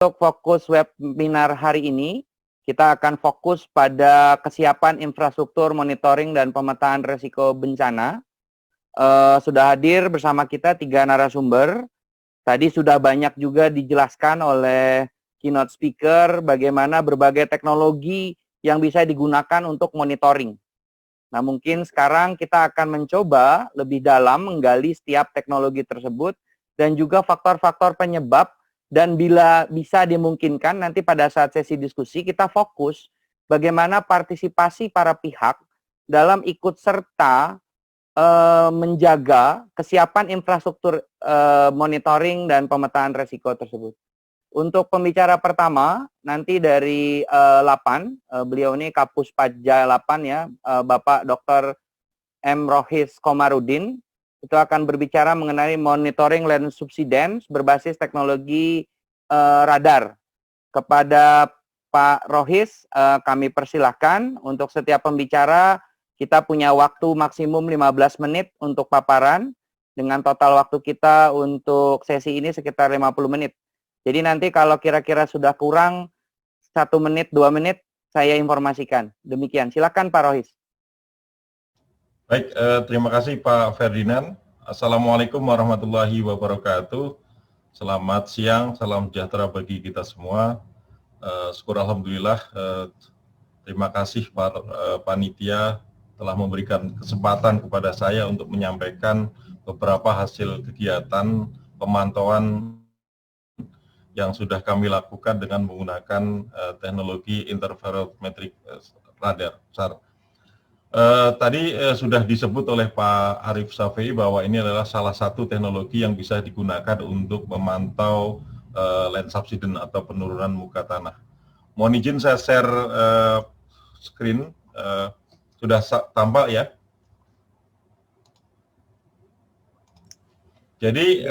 Untuk fokus webinar hari ini, kita akan fokus pada kesiapan infrastruktur monitoring dan pemetaan risiko bencana. Sudah hadir bersama kita 3 narasumber. Tadi sudah banyak juga dijelaskan oleh keynote speaker bagaimana berbagai teknologi yang bisa digunakan untuk monitoring. Nah, mungkin sekarang kita akan mencoba lebih dalam menggali setiap teknologi tersebut dan juga faktor-faktor penyebab. Dan bila bisa dimungkinkan nanti pada saat sesi diskusi kita fokus bagaimana partisipasi para pihak dalam ikut serta menjaga kesiapan infrastruktur monitoring dan pemetaan risiko tersebut. Untuk pembicara pertama nanti dari LAPAN, beliau ini Kapus Pajja LAPAN ya, Bapak Dr. M. Rohis Komarudin. Itu akan berbicara mengenai monitoring land subsidence berbasis teknologi radar. Kepada Pak Rohis, kami persilahkan untuk setiap pembicara kita punya waktu maksimum 15 menit untuk paparan dengan total waktu kita untuk sesi ini sekitar 50 menit. Jadi nanti kalau kira-kira sudah kurang 1 menit, 2 menit, saya informasikan. Demikian, silakan Pak Rohis. Baik, terima kasih Pak Ferdinand. Assalamualaikum warahmatullahi wabarakatuh. Selamat siang, salam sejahtera bagi kita semua. Syukur Alhamdulillah, terima kasih Pak Panitia telah memberikan kesempatan kepada saya untuk menyampaikan beberapa hasil kegiatan pemantauan yang sudah kami lakukan dengan menggunakan teknologi interferometric radar (SAR). Tadi sudah disebut oleh Pak Arief Safei bahwa ini adalah salah satu teknologi yang bisa digunakan untuk memantau land subsidence atau penurunan muka tanah. Mohon izin saya share screen, sudah tampak ya. Jadi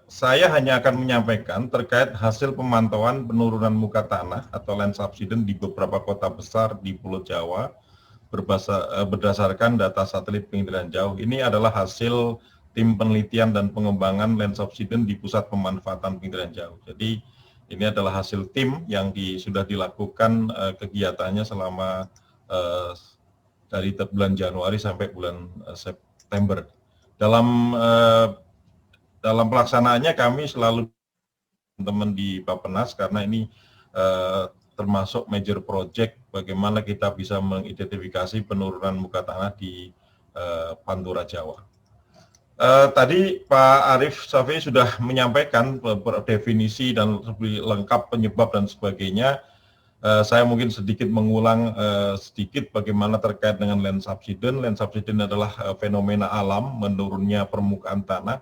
saya hanya akan menyampaikan terkait hasil pemantauan penurunan muka tanah atau land subsidence di beberapa kota besar di Pulau Jawa berdasarkan data satelit penginderaan jauh. Ini adalah hasil tim penelitian dan pengembangan land subsidence di Pusat Pemanfaatan Penginderaan Jauh. Jadi ini adalah hasil tim yang sudah dilakukan kegiatannya selama dari bulan Januari sampai bulan September. Dalam pelaksanaannya kami selalu teman-teman di Bappenas karena ini termasuk major project bagaimana kita bisa mengidentifikasi penurunan muka tanah di Pantura Jawa. Tadi Pak Arief Safei sudah menyampaikan definisi dan lebih lengkap penyebab dan sebagainya. Saya mungkin sedikit mengulang sedikit bagaimana terkait dengan land subsidence. Land subsidence adalah fenomena alam menurunnya permukaan tanah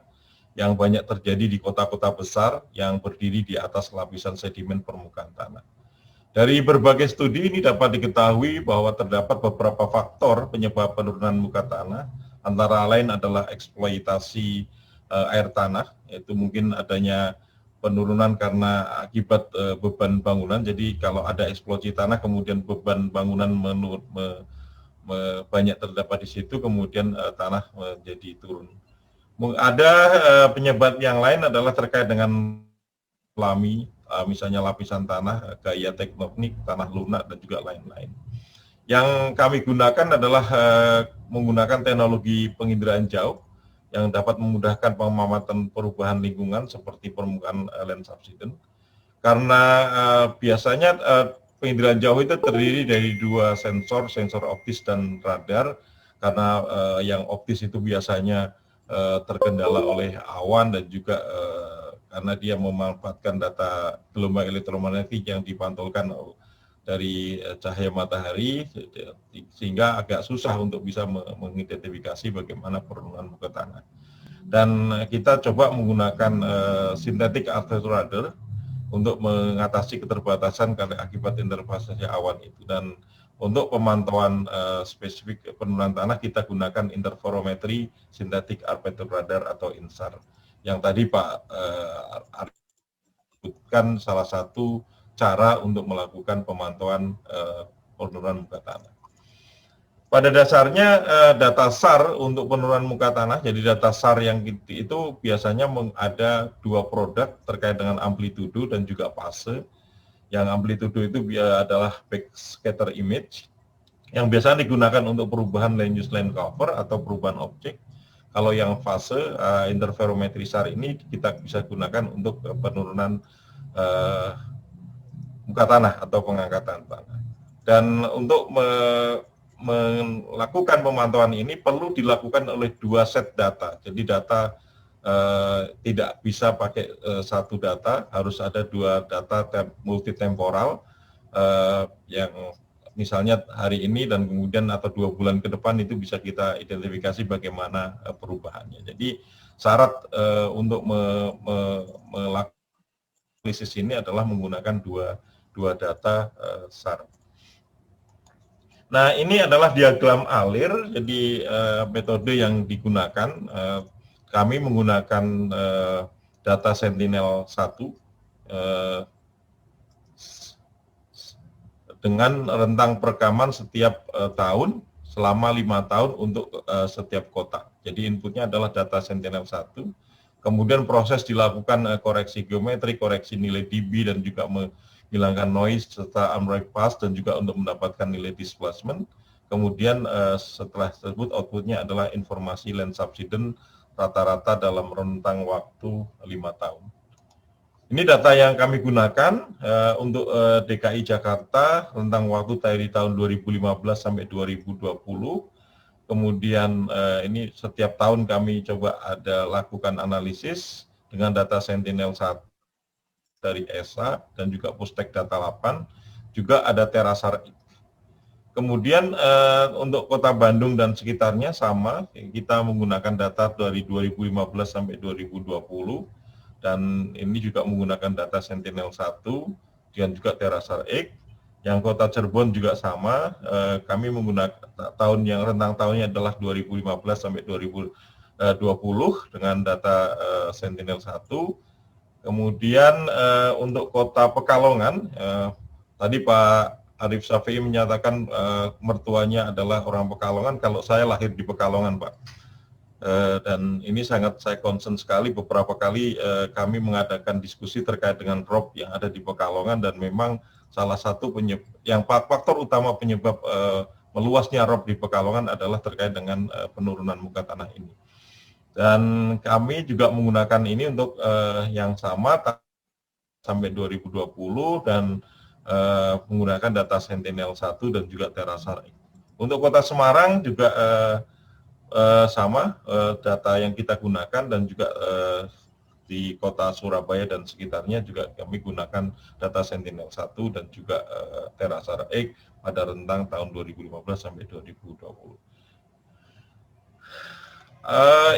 yang banyak terjadi di kota-kota besar yang berdiri di atas lapisan sedimen permukaan tanah. Dari berbagai studi ini dapat diketahui bahwa terdapat beberapa faktor penyebab penurunan muka tanah, antara lain adalah eksploitasi air tanah, yaitu mungkin adanya penurunan karena akibat beban bangunan. Jadi kalau ada eksplosif tanah, kemudian beban bangunan banyak terdapat di situ, kemudian tanah menjadi turun. Ada penyebab yang lain adalah terkait dengan alami, misalnya lapisan tanah, gaya tektonik, tanah lunak, dan juga lain-lain. Yang kami gunakan adalah menggunakan teknologi penginderaan jauh yang dapat memudahkan pengamatan perubahan lingkungan seperti permukaan land subsidence. Karena biasanya penginderaan jauh itu terdiri dari 2 sensor optis dan radar, karena yang optis itu biasanya terkendala oleh awan dan juga karena dia memanfaatkan data gelombang elektromagnetik yang dipantulkan dari cahaya matahari, sehingga agak susah untuk bisa mengidentifikasi bagaimana penurunan muka tanah. Dan kita coba menggunakan synthetic artificial radar untuk mengatasi keterbatasan karena akibat interferensi awan itu. Dan untuk pemantauan spesifik penurunan tanah kita gunakan interferometri synthetic artificial radar atau INSAR. Yang tadi Pak sebutkan salah satu cara untuk melakukan pemantauan penurunan muka tanah. Pada dasarnya data SAR untuk penurunan muka tanah, jadi data SAR yang itu biasanya ada dua produk terkait dengan amplitudo dan juga fase. Yang amplitudo itu adalah backscatter image, yang biasanya digunakan untuk perubahan land use land cover atau perubahan objek. Kalau yang fase interferometri SAR ini kita bisa gunakan untuk penurunan muka tanah atau pengangkatan tanah. Dan untuk melakukan pemantauan ini perlu dilakukan oleh dua set data. Jadi data tidak bisa pakai satu data, harus ada dua data multitemporal yang misalnya hari ini dan kemudian atau 2 bulan ke depan itu bisa kita identifikasi bagaimana perubahannya. Jadi syarat untuk melakukan analisis ini adalah menggunakan dua data SAR. Nah, ini adalah diagram alir, jadi metode yang digunakan, kami menggunakan data Sentinel-1 dengan rentang perekaman setiap tahun selama 5 tahun untuk setiap kota. Jadi inputnya adalah data Sentinel-1, kemudian proses dilakukan koreksi geometri, koreksi nilai dB, dan juga menghilangkan noise serta unwrite path dan juga untuk mendapatkan nilai displacement. Kemudian setelah tersebut outputnya adalah informasi land subsidence rata-rata dalam rentang waktu 5 tahun. Ini data yang kami gunakan untuk DKI Jakarta rentang waktu dari tahun 2015 sampai 2020. Kemudian ini setiap tahun kami coba lakukan analisis dengan data Sentinel-1 dari ESA dan juga Pustek Data 8, juga ada Terasar. Kemudian untuk Kota Bandung dan sekitarnya sama, kita menggunakan data dari 2015 sampai 2020, dan ini juga menggunakan data Sentinel-1 dan juga Terasar X. Yang Kota Cirebon juga sama, kami menggunakan rentang tahunnya adalah 2015 sampai 2020 dengan data Sentinel-1. Kemudian untuk Kota Pekalongan, tadi Pak Arif Syafi'i menyatakan mertuanya adalah orang Pekalongan. Kalau saya lahir di Pekalongan, Pak. Dan ini sangat saya concern sekali. Beberapa kali kami mengadakan diskusi terkait dengan ROP yang ada di Pekalongan, dan memang salah satu faktor utama penyebab meluasnya ROP di Pekalongan adalah terkait dengan penurunan muka tanah ini. Dan kami juga menggunakan ini untuk yang sama sampai 2020 dan menggunakan data Sentinel-1 dan juga Terasar. Untuk Kota Semarang juga sama data yang kita gunakan, dan juga di Kota Surabaya dan sekitarnya juga kami gunakan data Sentinel-1 dan juga Terasar X pada rentang tahun 2015 sampai 2020.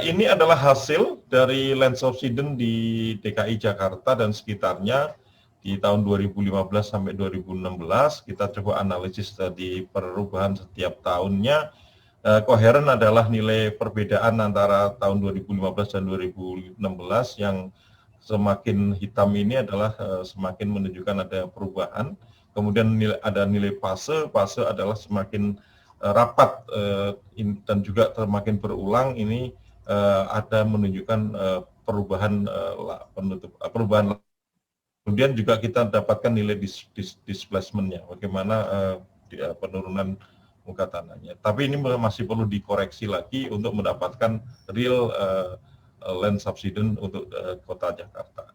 Ini adalah hasil dari land subsidence di DKI Jakarta dan sekitarnya di tahun 2015 sampai 2016. Kita coba analisis tadi perubahan setiap tahunnya. Koheren adalah nilai perbedaan antara tahun 2015 dan 2016, yang semakin hitam ini adalah semakin menunjukkan ada perubahan. Kemudian ada nilai fase adalah semakin rapat dan juga semakin berulang, ini ada menunjukkan perubahan perubahan. Kemudian juga kita dapatkan nilai displacement-nya, bagaimana penurunan muka tanahnya. Tapi ini masih perlu dikoreksi lagi untuk mendapatkan real land subsidence untuk Kota Jakarta.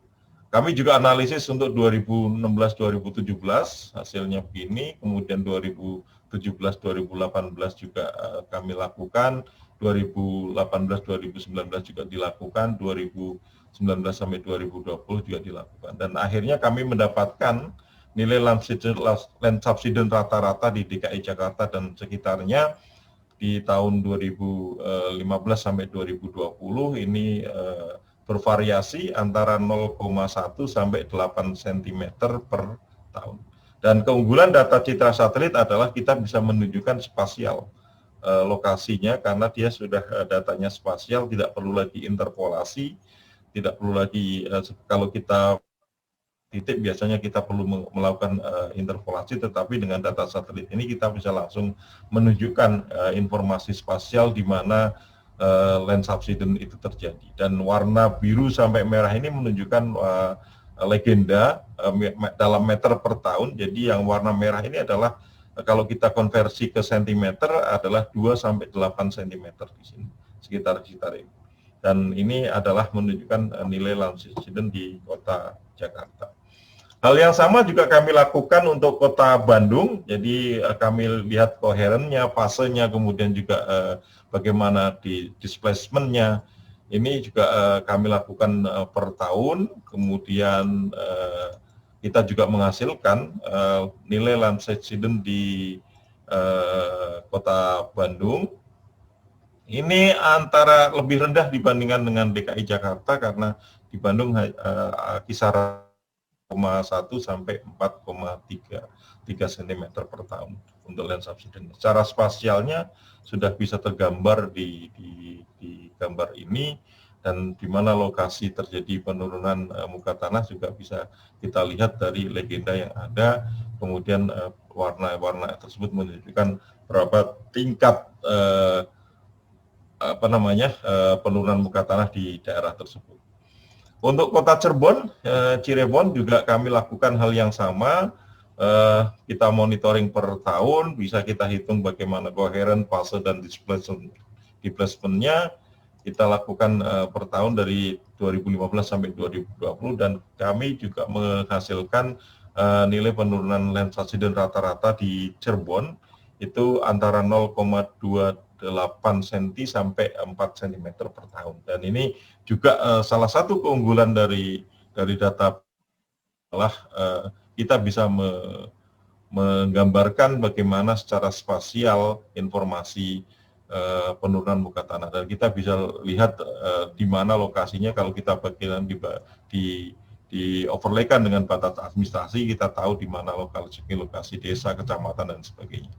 Kami juga analisis untuk 2016-2017, hasilnya begini, kemudian 2017-2018 juga kami lakukan, 2018-2019 juga dilakukan, 2019 sampai 2020 juga dilakukan. Dan akhirnya kami mendapatkan nilai land subsidence rata-rata di DKI Jakarta dan sekitarnya di tahun 2015 sampai 2020 ini bervariasi antara 0,1 sampai 8 cm per tahun. Dan keunggulan data citra satelit adalah kita bisa menunjukkan spasial lokasinya, karena dia sudah datanya spasial, tidak perlu lagi interpolasi, tidak perlu lagi kalau kita titik biasanya kita perlu melakukan interpolasi, tetapi dengan data satelit ini kita bisa langsung menunjukkan informasi spasial di mana land subsidence itu terjadi. Dan warna biru sampai merah ini menunjukkan legenda dalam meter per tahun. Jadi yang warna merah ini adalah kalau kita konversi ke sentimeter adalah 2 sampai 8 cm di sini, sekitar ini. Dan ini adalah menunjukkan nilai land subsidence di kota Jakarta. Hal yang sama juga kami lakukan untuk kota Bandung. Jadi kami lihat koherennya, fasenya, kemudian juga bagaimana di displacement-nya. Ini juga kami lakukan per tahun. Kemudian kita juga menghasilkan nilai land subsidence di kota Bandung. Ini antara lebih rendah dibandingkan dengan DKI Jakarta karena di Bandung kisaran 1 sampai 4,3 cm per tahun untuk land subsidence. Secara spasialnya sudah bisa tergambar di gambar ini, dan di mana lokasi terjadi penurunan muka tanah juga bisa kita lihat dari legenda yang ada. Kemudian warna-warna tersebut menunjukkan berapa tingkat penurunan muka tanah di daerah tersebut. Untuk kota Cirebon juga kami lakukan hal yang sama. Kita monitoring per tahun, bisa kita hitung bagaimana koheren, fase, dan displacement-nya. Kita lakukan per tahun dari 2015 sampai 2020, dan kami juga menghasilkan nilai penurunan land subsidence rata-rata di Cirebon itu antara 0,28 cm sampai 4 cm per tahun. Dan ini juga salah satu keunggulan dari data adalah kita bisa menggambarkan bagaimana secara spasial informasi penurunan muka tanah, dan kita bisa lihat di mana lokasinya. Kalau kita bagian di overlaykan dengan batas administrasi, kita tahu di mana lokasi desa, kecamatan, dan sebagainya.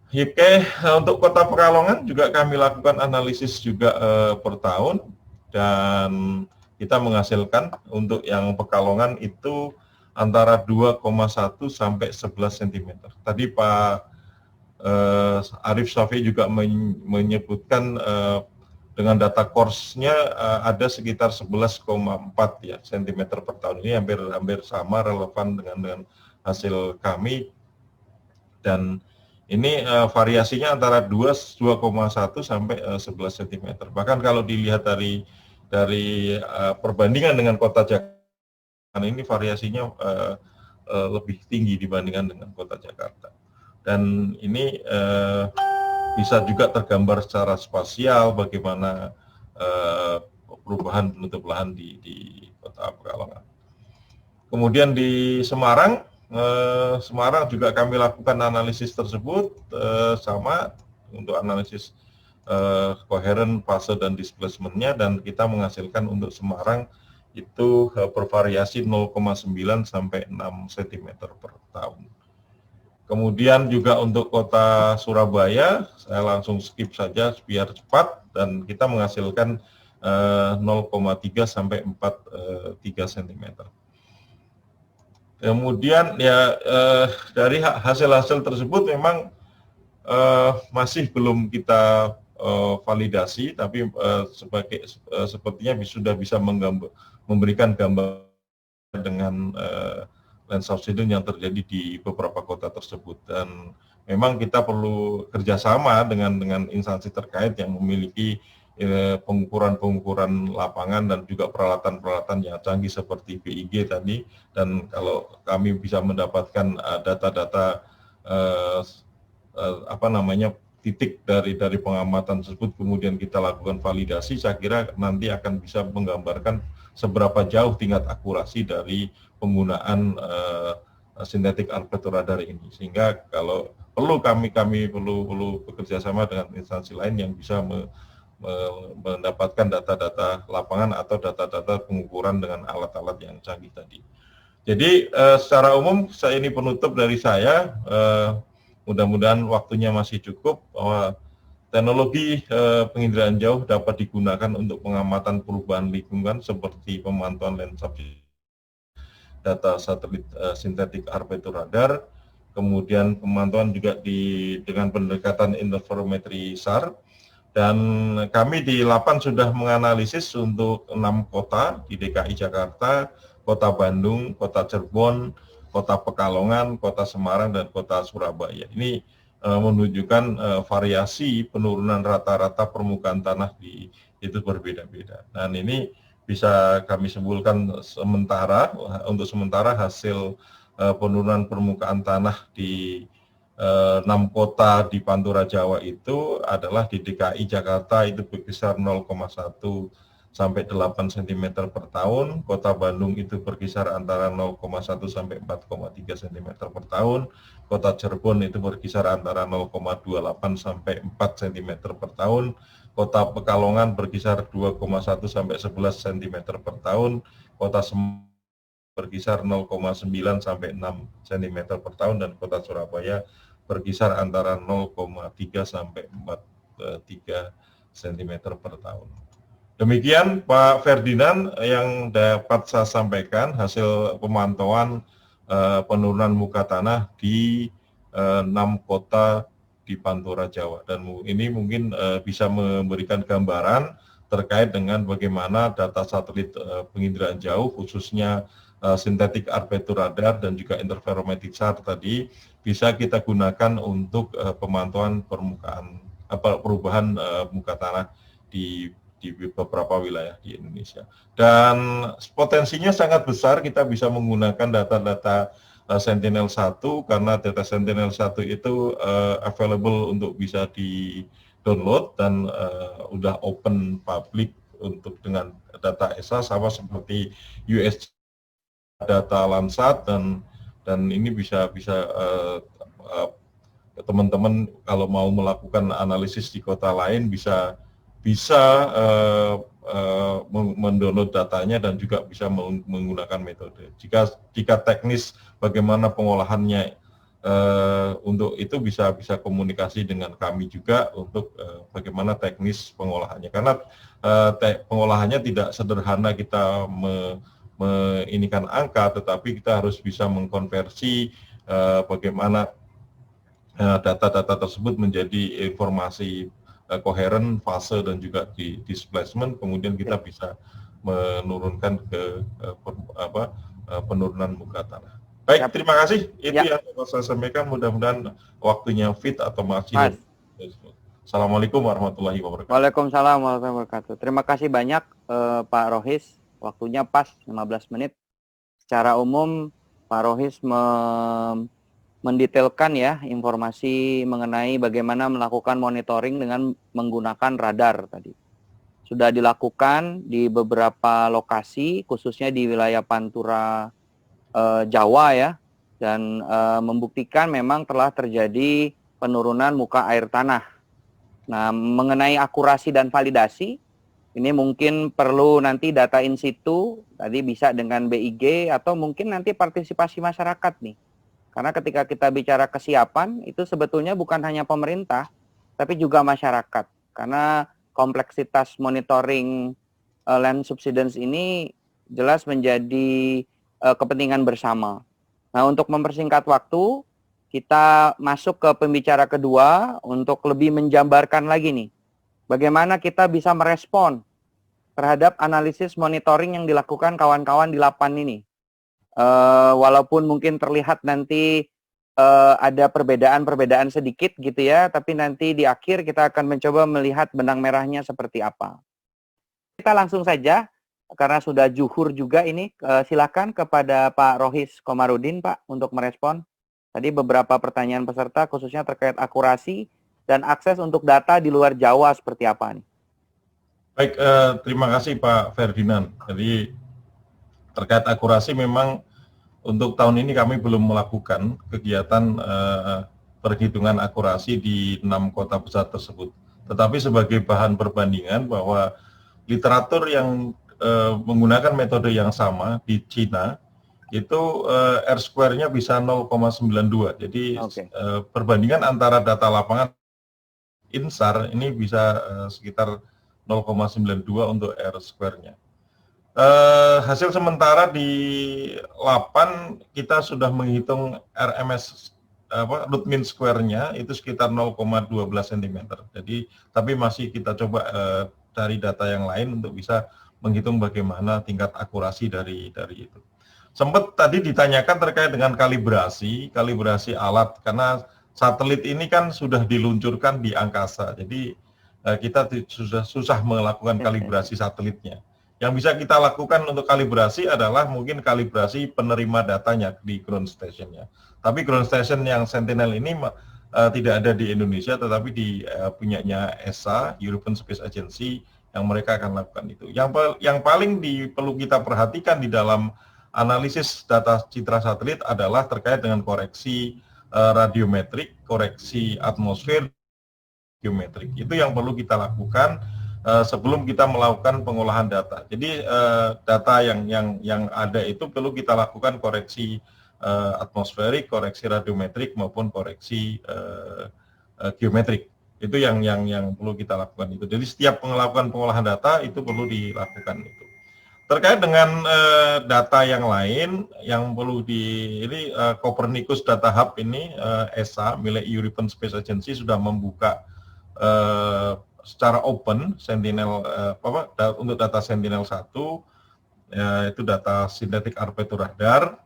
Oke, untuk Kota Pekalongan juga kami lakukan analisis juga per tahun, dan kita menghasilkan untuk yang Pekalongan itu antara 2,1 sampai 11 cm. Tadi Pak Arief Syafi juga menyebutkan dengan data course-nya ada sekitar 11,4 ya cm per tahun. Ini hampir sama, relevan dengan hasil kami, dan ini variasinya antara 2,1 sampai 11 cm. Bahkan kalau dilihat dari perbandingan dengan kota Jakarta, ini variasinya lebih tinggi dibandingkan dengan kota Jakarta. Dan ini bisa juga tergambar secara spasial bagaimana perubahan penutup lahan di Kota Pekalongan. Kemudian di Semarang juga kami lakukan analisis tersebut, sama untuk analisis koheren, fase, dan displacement-nya, dan kita menghasilkan untuk Semarang itu bervariasi 0,9 sampai 6 cm per tahun. Kemudian juga untuk kota Surabaya, saya langsung skip saja biar cepat, dan kita menghasilkan 0,3 sampai 4,3 cm. Kemudian ya dari hasil-hasil tersebut memang masih belum kita validasi, tapi sepertinya sudah bisa memberikan gambar dengan land subsidence yang terjadi di beberapa kota tersebut. Dan memang kita perlu kerjasama dengan instansi terkait yang memiliki pengukuran lapangan dan juga peralatan-peralatan yang canggih seperti BIG tadi. Dan kalau kami bisa mendapatkan data-data titik dari pengamatan tersebut, kemudian kita lakukan validasi, saya kira nanti akan bisa menggambarkan seberapa jauh tingkat akurasi dari penggunaan synthetic aperture radar ini. Sehingga kalau perlu kami perlu bekerja sama dengan instansi lain yang bisa mendapatkan data-data lapangan atau data-data pengukuran dengan alat-alat yang canggih tadi. Jadi secara umum ini penutup dari saya. Mudah-mudahan waktunya masih cukup, bahwa teknologi penginderaan jauh dapat digunakan untuk pengamatan perubahan lingkungan seperti pemantauan land subsidence data satelit synthetic aperture radar, kemudian pemantauan juga dengan pendekatan interferometri SAR, dan kami di Lapan sudah menganalisis untuk 6 kota di DKI Jakarta, Kota Bandung, Kota Cirebon, Kota Pekalongan, Kota Semarang, dan Kota Surabaya. Ini menunjukkan variasi penurunan rata-rata permukaan tanah itu berbeda-beda. Dan ini bisa kami simpulkan untuk sementara hasil penurunan permukaan tanah di 6 kota di Pantura Jawa itu adalah di DKI Jakarta itu berkisar 0,1 sampai 8 cm per tahun, Kota Bandung itu berkisar antara 0,1 sampai 4,3 cm per tahun, Kota Cirebon itu berkisar antara 0,28 sampai 4 cm per tahun, Kota Pekalongan berkisar 2,1 sampai 11 cm per tahun, Kota Semarang berkisar 0,9 sampai 6 cm per tahun, dan Kota Surabaya berkisar antara 0,3 sampai 4,3 cm per tahun. Demikian Pak Ferdinand yang dapat saya sampaikan hasil pemantauan penurunan muka tanah di 6 kota di Pantura Jawa, dan ini mungkin bisa memberikan gambaran terkait dengan bagaimana data satelit penginderaan jauh khususnya synthetic aperture radar dan juga interferometric SAR tadi bisa kita gunakan untuk pemantauan perubahan muka tanah di beberapa wilayah di Indonesia. Dan potensinya sangat besar kita bisa menggunakan data-data Sentinel-1 karena data Sentinel-1 itu available untuk bisa di-download dan udah open public untuk dengan data ESA sama seperti US data Landsat, dan ini bisa teman-teman kalau mau melakukan analisis di kota lain bisa mendownload datanya dan juga bisa menggunakan metode. Jika teknis bagaimana pengolahannya untuk itu bisa komunikasi dengan kami juga untuk bagaimana teknis pengolahannya. Karena pengolahannya tidak sederhana kita menginikan angka, tetapi kita harus bisa mengkonversi bagaimana data-data tersebut menjadi informasi koheren, fase, dan juga di displacement, kemudian kita bisa menurunkan penurunan muka tanah. Baik, terima kasih. Itu yang saya sampaikan, mudah-mudahan waktunya fit atau masih. Assalamualaikum warahmatullahi wabarakatuh. Waalaikumsalam warahmatullahi wabarakatuh. Terima kasih banyak Pak Rohis, waktunya pas 15 menit. Secara umum Pak Rohis mendetailkan ya informasi mengenai bagaimana melakukan monitoring dengan menggunakan radar tadi. Sudah dilakukan di beberapa lokasi, khususnya di wilayah Pantura Jawa ya, dan membuktikan memang telah terjadi penurunan muka air tanah. Nah, mengenai akurasi dan validasi, ini mungkin perlu nanti data in situ, tadi bisa dengan BIG atau mungkin nanti partisipasi masyarakat nih. Karena ketika kita bicara kesiapan, itu sebetulnya bukan hanya pemerintah, tapi juga masyarakat. Karena kompleksitas monitoring land subsidence ini jelas menjadi kepentingan bersama. Nah, untuk mempersingkat waktu, kita masuk ke pembicara kedua untuk lebih menjabarkan lagi nih, bagaimana kita bisa merespon terhadap analisis monitoring yang dilakukan kawan-kawan di Lapan ini. Walaupun mungkin terlihat nanti ada perbedaan-perbedaan sedikit gitu ya, tapi nanti di akhir kita akan mencoba melihat benang merahnya seperti apa. Kita langsung saja, karena sudah zuhur juga ini, silakan kepada Pak Rohis Komarudin, Pak, untuk merespon. Tadi beberapa pertanyaan peserta khususnya terkait akurasi dan akses untuk data di luar Jawa seperti apa nih? Baik, terima kasih Pak Ferdinand. Jadi terkait akurasi memang untuk tahun ini kami belum melakukan kegiatan perhitungan akurasi di 6 kota besar tersebut. Tetapi sebagai bahan perbandingan bahwa literatur yang menggunakan metode yang sama di Cina itu R-square-nya bisa 0,92. Jadi perbandingan antara data lapangan INSAR ini bisa sekitar 0,92 untuk R-square-nya. Hasil sementara di Lapan kita sudah menghitung RMS root mean square-nya itu sekitar 0,12 cm. Jadi tapi masih kita coba cari data yang lain untuk bisa menghitung bagaimana tingkat akurasi dari itu. Sempat tadi ditanyakan terkait dengan kalibrasi alat, karena satelit ini kan sudah diluncurkan di angkasa. Jadi kita susah melakukan kalibrasi satelitnya. Yang bisa kita lakukan untuk kalibrasi adalah mungkin kalibrasi penerima datanya di ground station-nya. Tapi ground station yang Sentinel ini tidak ada di Indonesia, tetapi di punyanya ESA, European Space Agency, yang mereka akan lakukan itu. Yang paling perlu kita perhatikan di dalam analisis data citra satelit adalah terkait dengan koreksi radiometrik, koreksi atmosfer, geometrik. Itu yang perlu kita lakukan sebelum kita melakukan pengolahan data. Jadi data yang ada itu perlu kita lakukan koreksi atmosferik, koreksi radiometrik maupun koreksi geometrik. Itu yang perlu kita lakukan itu. Jadi setiap melakukan pengolahan data itu perlu dilakukan itu. Terkait dengan data yang lain yang perlu ini Copernicus Data Hub ini ESA milik European Space Agency sudah membuka secara open Sentinel untuk data Sentinel-1 itu data Synthetic Aperture Radar,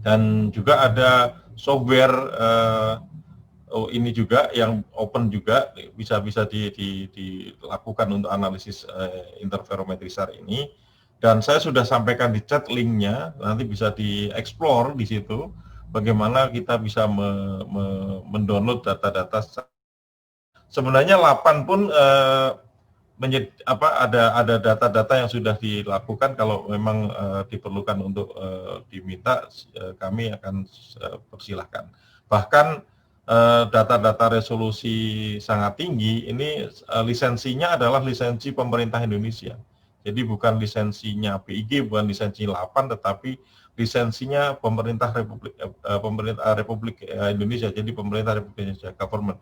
dan juga ada software ini juga yang open juga bisa dilakukan untuk analisis interferometri SAR ini, dan saya sudah sampaikan di chat linknya, nanti bisa dieksplor di situ bagaimana kita bisa mendownload data-data. Sebenarnya Lapan pun ada data-data yang sudah dilakukan. Kalau memang diperlukan untuk diminta, kami akan persilahkan. Bahkan data-data resolusi sangat tinggi ini lisensinya adalah lisensi pemerintah Indonesia. Jadi bukan lisensinya PIG, bukan lisensi Lapan, tetapi lisensinya pemerintah Republik Indonesia. Jadi pemerintah Republik Indonesia, government.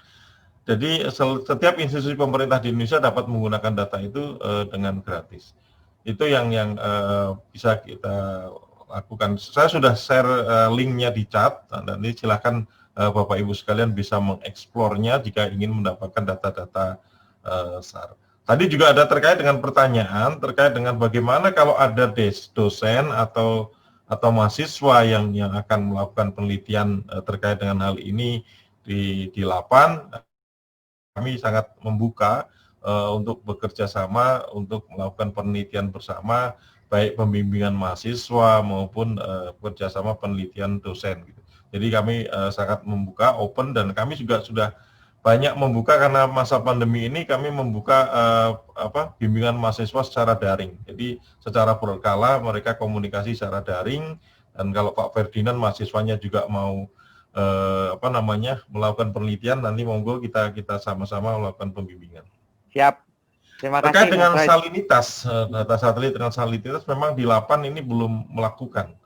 Jadi setiap institusi pemerintah di Indonesia dapat menggunakan data itu dengan gratis. Itu yang bisa kita lakukan. Saya sudah share linknya di chat, nanti silakan Bapak Ibu sekalian bisa mengeksplornya jika ingin mendapatkan data-data SAR. Tadi juga ada terkait dengan pertanyaan terkait dengan bagaimana kalau ada dosen atau mahasiswa yang akan melakukan penelitian terkait dengan hal ini di Lapan. Kami sangat membuka untuk bekerja sama untuk melakukan penelitian bersama, baik pembimbingan mahasiswa maupun bekerjasama penelitian dosen. Gitu. Jadi kami sangat membuka, open, dan kami juga sudah banyak membuka karena masa pandemi ini kami membuka bimbingan mahasiswa secara daring. Jadi secara berkala mereka komunikasi secara daring, dan kalau Pak Ferdinand mahasiswanya juga mau melakukan penelitian, nanti monggo kita sama-sama melakukan pembimbingan. Siap. Terima kasih. Terkait dengan salinitas, data satelit dengan salinitas, memang di Lapan ini belum melakukan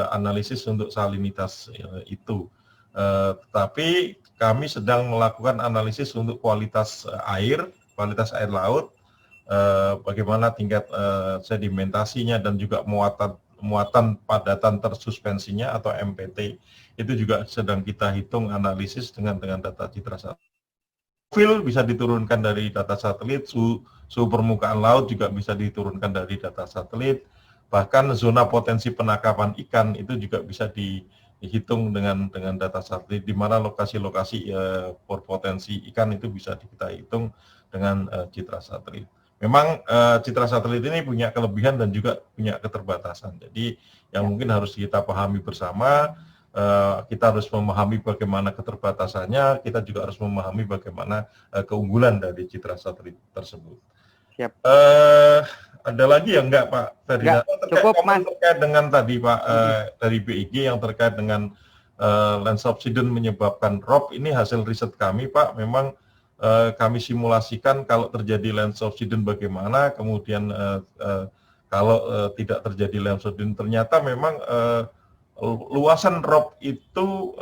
analisis untuk salinitas itu. Tetapi kami sedang melakukan analisis untuk kualitas air laut, bagaimana tingkat sedimentasinya dan juga muatan padatan tersuspensinya atau MPT, itu juga sedang kita hitung analisis dengan data citra satelit. Profil bisa diturunkan dari data satelit, suhu permukaan laut juga bisa diturunkan dari data satelit, bahkan zona potensi penangkapan ikan itu juga bisa dihitung dengan data satelit, di mana lokasi-lokasi berpotensi ikan itu bisa kita hitung dengan citra satelit. Memang citra satelit ini punya kelebihan dan juga punya keterbatasan. Jadi yang mungkin harus kita pahami bersama, kita harus memahami bagaimana keterbatasannya, kita juga harus memahami bagaimana keunggulan dari citra satelit tersebut. Siap. Ada lagi ya enggak Pak Ferdinand? Cukup Mas. Terkait dengan tadi Pak dari BIG yang terkait dengan land subsidence menyebabkan ROP, ini hasil riset kami Pak. Memang kami simulasikan kalau terjadi land subsidence bagaimana, kemudian kalau tidak terjadi land subsidence, ternyata memang luasan ROP itu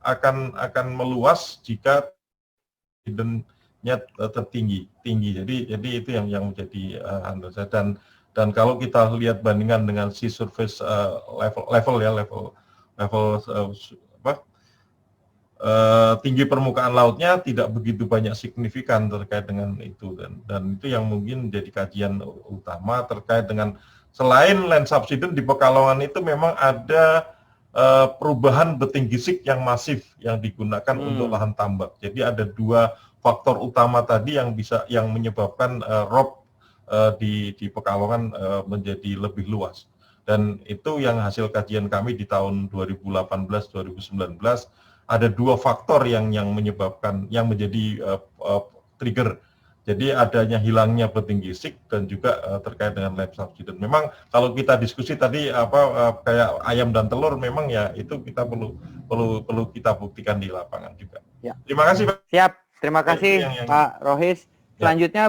akan meluas jika subsidence-nya tinggi. Jadi itu yang menjadi handle saya. Dan Dan kalau kita lihat bandingan dengan sea surface level tinggi permukaan lautnya tidak begitu banyak signifikan terkait dengan itu, dan itu yang mungkin jadi kajian utama terkait dengan selain land subsidence di Pekalongan itu memang ada perubahan beting gisik yang masif yang digunakan untuk lahan tambak. Jadi ada dua faktor utama tadi yang menyebabkan rob di Pekalongan menjadi lebih luas. Dan itu yang hasil kajian kami di tahun 2018-2019, ada dua faktor yang menyebabkan, yang menjadi trigger. Jadi adanya hilangnya beting gisik dan juga terkait dengan land subsidence. Memang kalau kita diskusi tadi kayak ayam dan telur, memang ya itu kita perlu kita buktikan di lapangan juga. Ya. Terima kasih Pak. Siap, terima kasih Pak Rohis. Selanjutnya